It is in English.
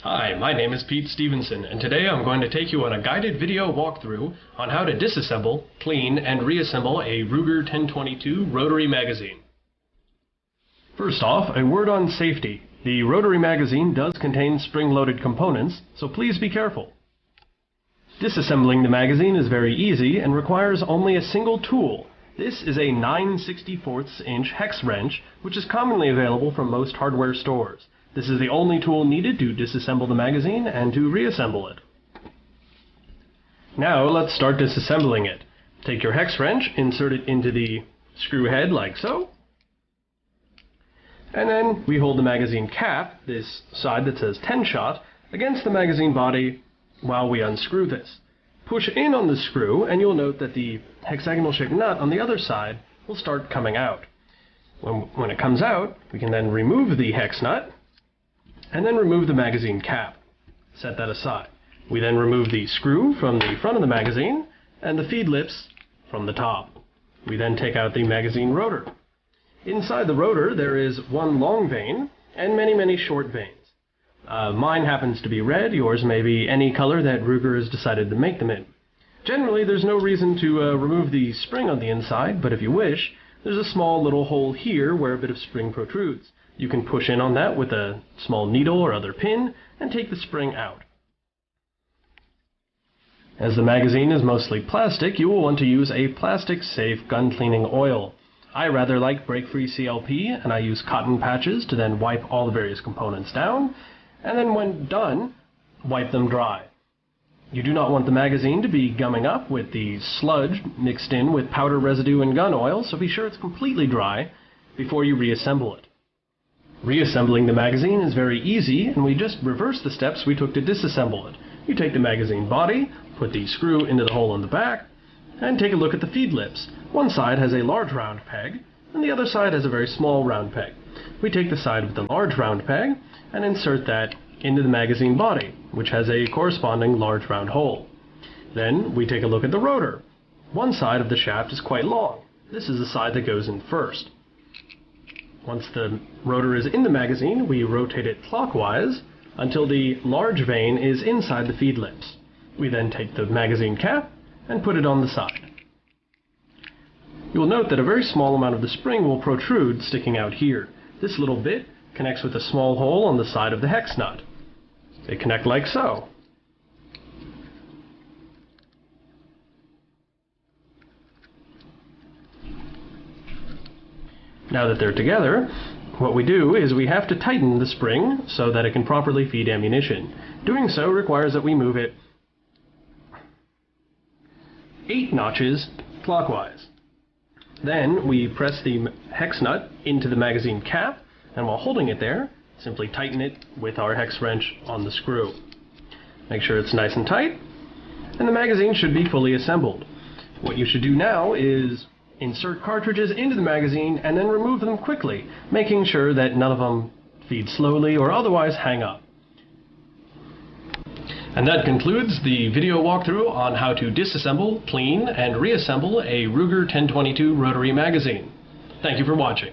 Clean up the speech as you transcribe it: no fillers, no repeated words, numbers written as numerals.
Hi, my name is Pete Stevenson, and today I'm going to take you on a guided video walkthrough on how to disassemble, clean, and reassemble a Ruger 1022 rotary magazine. First off, a word on safety. The rotary magazine does contain spring-loaded components, so please be careful. Disassembling the magazine is very easy and requires only a single tool. This is a 9/64 inch hex wrench, which is commonly available from most hardware stores. This is the only tool needed to disassemble the magazine and to reassemble it. Now let's start disassembling it. Take your hex wrench, insert it into the screw head like so, and then we hold the magazine cap, this side that says 10-shot, against the magazine body while we unscrew this. Push in on the screw and you'll note that the hexagonal shaped nut on the other side will start coming out. When it comes out, we can then remove the hex nut and then remove the magazine cap. Set that aside. We then remove the screw from the front of the magazine and the feed lips from the top. We then take out the magazine rotor. Inside the rotor there is one long vane and many short vanes. Mine happens to be red, yours may be any color that Ruger has decided to make them in. Generally there's no reason to remove the spring on the inside, but if you wish, there's a small little hole here where a bit of spring protrudes. You can push in on that with a small needle or other pin and take the spring out. As the magazine is mostly plastic, you will want to use a plastic-safe gun cleaning oil. I rather like break-free CLP, and I use cotton patches to then wipe all the various components down, and then when done, wipe them dry. You do not want the magazine to be gumming up with the sludge mixed in with powder residue and gun oil, so be sure it's completely dry before you reassemble it. Reassembling the magazine is very easy, and we just reverse the steps we took to disassemble it. You take the magazine body, put the screw into the hole in the back, and take a look at the feed lips. One side has a large round peg, and the other side has a very small round peg. We take the side with the large round peg and insert that into the magazine body, which has a corresponding large round hole. Then we take a look at the rotor. One side of the shaft is quite long. This is the side that goes in first. Once the rotor is in the magazine, we rotate it clockwise until the large vane is inside the feed lips. We then take the magazine cap and put it on the side. You will note that a very small amount of the spring will protrude sticking out here. This little bit connects with a small hole on the side of the hex nut. They connect like so. Now that they're together, what we do is we have to tighten the spring so that it can properly feed ammunition. Doing so requires that we move it 8 notches clockwise. Then we press the hex nut into the magazine cap, and while holding it there, simply tighten it with our hex wrench on the screw. Make sure it's nice and tight, and the magazine should be fully assembled. What you should do now is insert cartridges into the magazine and then remove them quickly, making sure that none of them feed slowly or otherwise hang up. And that concludes the video walkthrough on how to disassemble, clean, and reassemble a Ruger 1022 rotary magazine. Thank you for watching.